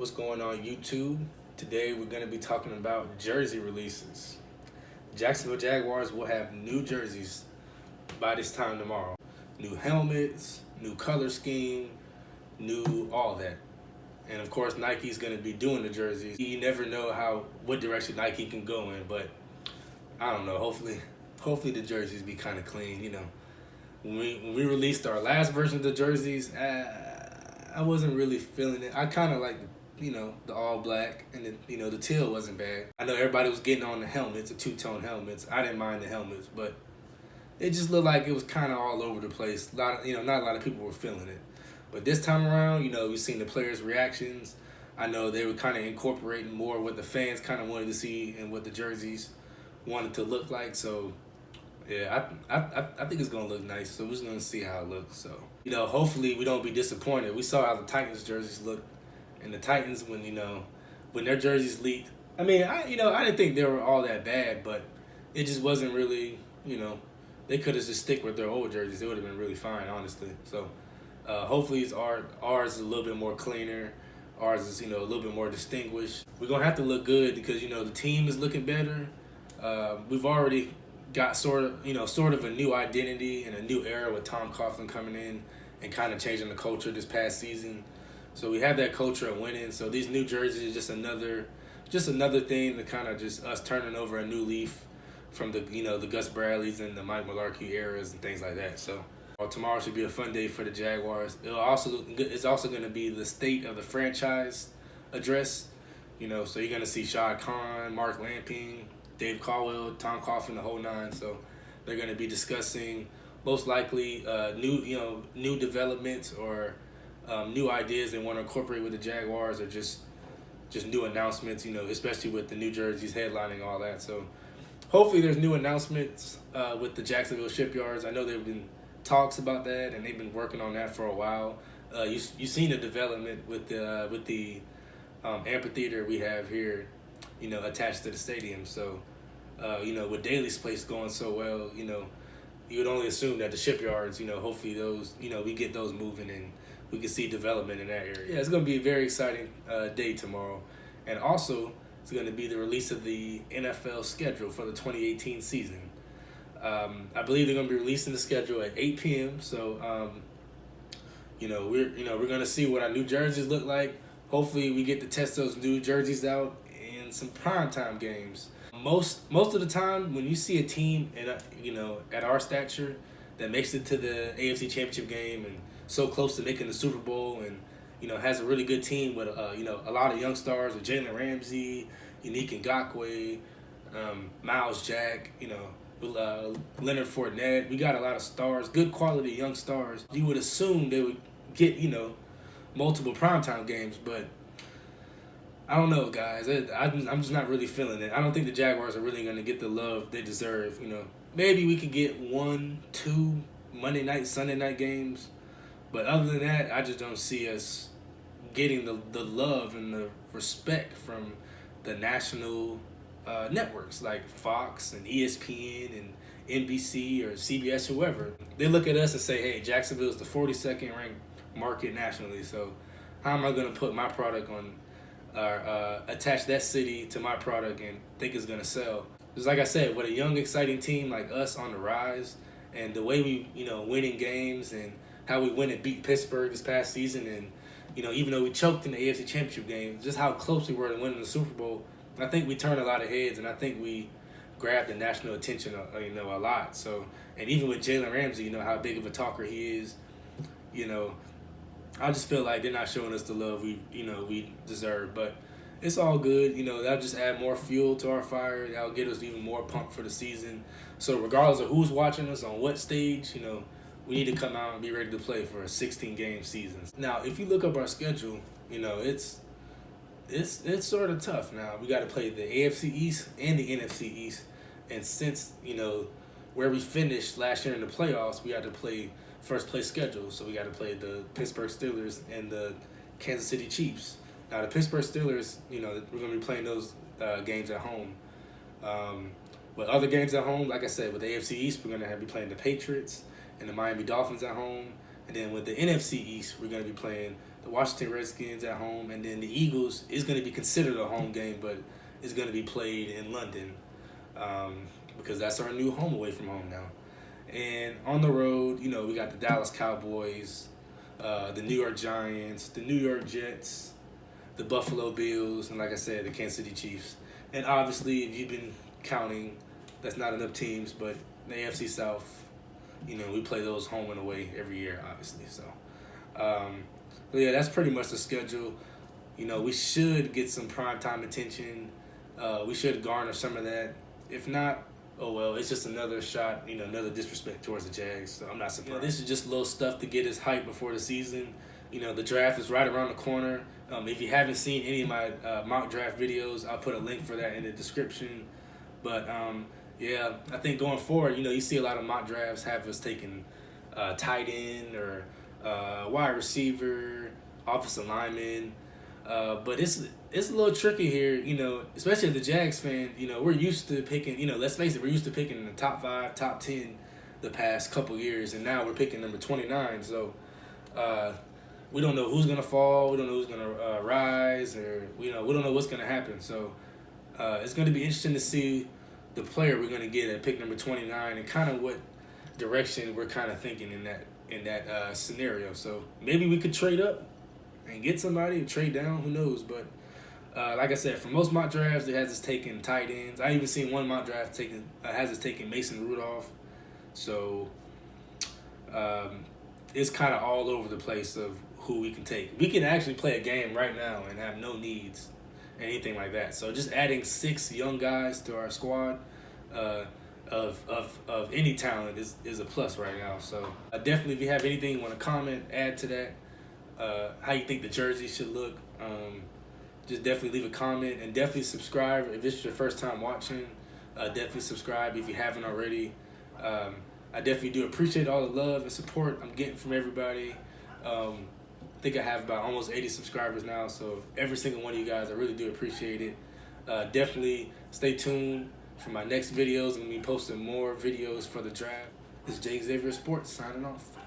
What's going on YouTube? Today we're going to be talking about jersey releases. Jacksonville Jaguars will have new jerseys by this time tomorrow. New helmets, new color scheme, new all that. And of course Nike's going to be doing the jerseys. You never know what direction Nike can go in, but I don't know. Hopefully the jerseys be kind of clean, When we released our last version of the jerseys, I wasn't really feeling it. I kind of like the all black, and the teal wasn't bad. I know everybody was getting on the helmets, the two-tone helmets. I didn't mind the helmets, but it just looked like it was kind of all over the place. Not a lot of people were feeling it. But this time around, we've seen the players' reactions. I know they were kind of incorporating more what the fans kind of wanted to see and what the jerseys wanted to look like. So yeah, I think it's gonna look nice. So we're just gonna see how it looks. So hopefully we don't be disappointed. We saw how the Titans jerseys looked, and the Titans when their jerseys leaked. I mean, I didn't think they were all that bad, but it just wasn't really. They could have just stick with their old jerseys. It would have been really fine, honestly. So hopefully ours is a little bit more cleaner. Ours is a little bit more distinguished. We're gonna have to look good because the team is looking better. We've already got sort of a new identity and a new era with Tom Coughlin coming in and kind of changing the culture this past season. So we have that culture of winning. So these new jerseys is just another thing to kind of just us turning over a new leaf from the the Gus Bradleys and the Mike Mularkey eras and things like that. So tomorrow should be a fun day for the Jaguars. It's also going to be the state of the franchise address. So you're going to see Shad Khan, Mark Lamping, Dave Caldwell, Tom Coughlin, the whole nine. So they're going to be discussing most likely new developments or new ideas they want to incorporate with the Jaguars, or just new announcements. Especially with the new jerseys headlining all that. So hopefully there's new announcements with the Jacksonville shipyards. I know there've been talks about that, and they've been working on that for a while. You've seen the development with the amphitheater we have here, attached to the stadium. So, with Daly's place going so well, you would only assume that the shipyards, hopefully those, we get those moving and we can see development in that area. Yeah, it's going to be a very exciting day tomorrow. And also, it's going to be the release of the NFL schedule for the 2018 season. I believe they're going to be releasing the schedule at 8 p.m. So, we're going to see what our new jerseys look like. Hopefully, we get to test those new jerseys out in some primetime games. Most of the time, when you see a team at our stature that makes it to the AFC Championship game and so close to making the Super Bowl, and has a really good team with a lot of young stars with Jalen Ramsey, Unique Ngakoue, Miles Jack, Leonard Fournette. We got a lot of stars, good quality young stars. You would assume they would get multiple primetime games, but I don't know, guys. I'm just not really feeling it. I don't think the Jaguars are really going to get the love they deserve. Maybe we could get 1-2 Monday night, Sunday night games, but other than that, I just don't see us getting the love and the respect from the national networks like Fox and ESPN and NBC or CBS, whoever. They look at us and say, hey, Jacksonville is the 42nd ranked market nationally, so how am I going to put my product on or attach that city to my product and think it's going to sell? Just like I said, with a young, exciting team like us on the rise, and the way we winning games and how we win and beat Pittsburgh this past season, and even though we choked in the AFC Championship game, just how close we were to winning the Super Bowl, I think we turned a lot of heads, and I think we grabbed the national attention a lot. So, and even with Jalen Ramsey, how big of a talker he is, I just feel like they're not showing us the love we deserve. But it's all good. That'll just add more fuel to our fire. That'll get us even more pumped for the season. So regardless of who's watching us on what stage, we need to come out and be ready to play for a 16-game season. Now, if you look up our schedule, it's sort of tough. Now we got to play the AFC East and the NFC East, and since where we finished last year in the playoffs, we had to play first place schedule. So we got to play the Pittsburgh Steelers and the Kansas City Chiefs. Now the Pittsburgh Steelers, we're going to be playing those games at home. But other games at home, like I said, with the AFC East, we're going to be playing the Patriots and the Miami Dolphins at home. And then with the NFC East, we're going to be playing the Washington Redskins at home, and then the Eagles is going to be considered a home game, but it's going to be played in London because that's our new home away from home now. And on the road, we got the Dallas Cowboys, the New York Giants, the New York Jets, the Buffalo Bills, and like I said, the Kansas City Chiefs. And obviously, if you've been counting, that's not enough teams, but the AFC South, we play those home and away every year, obviously. So, but yeah, that's pretty much the schedule. We should get some primetime attention. We should garner some of that. If not, oh well, it's just another shot, another disrespect towards the Jags. So I'm not surprised. This is just little stuff to get us hyped before the season. The draft is right around the corner. If you haven't seen any of my mock draft videos, I'll put a link for that in the description. But yeah, I think going forward, you see a lot of mock drafts have us taking tight end or wide receiver, offensive lineman. But it's a little tricky here, especially as the Jags fan. We're used to picking, let's face it, we're used to picking in the top 5, top 10 the past couple years, and now we're picking number 29. So we don't know who's gonna fall, we don't know who's gonna rise, or we don't know what's gonna happen. So it's gonna be interesting to see the player we're gonna get at pick number 29 and kind of what direction we're kind of thinking in that scenario. So maybe we could trade up and get somebody and trade down, who knows? But like I said, for most mock drafts, it has us taking tight ends. I even seen one mock draft has us taking Mason Rudolph. So it's kind of all over the place of who we can take. We can actually play a game right now and have no needs, anything like that. So just adding 6 young guys to our squad of any talent is a plus right now. So definitely, if you have anything you want to comment, add to that. How you think the jersey should look, just definitely leave a comment, and definitely subscribe if this is your first time watching. Definitely subscribe if you haven't already. I definitely do appreciate all the love and support I'm getting from everybody. I think I have about almost 80 subscribers now, so every single one of you guys, I really do appreciate it. Definitely stay tuned for my next videos. I'm going to be posting more videos for the draft. This is Jay Xavier Sports signing off.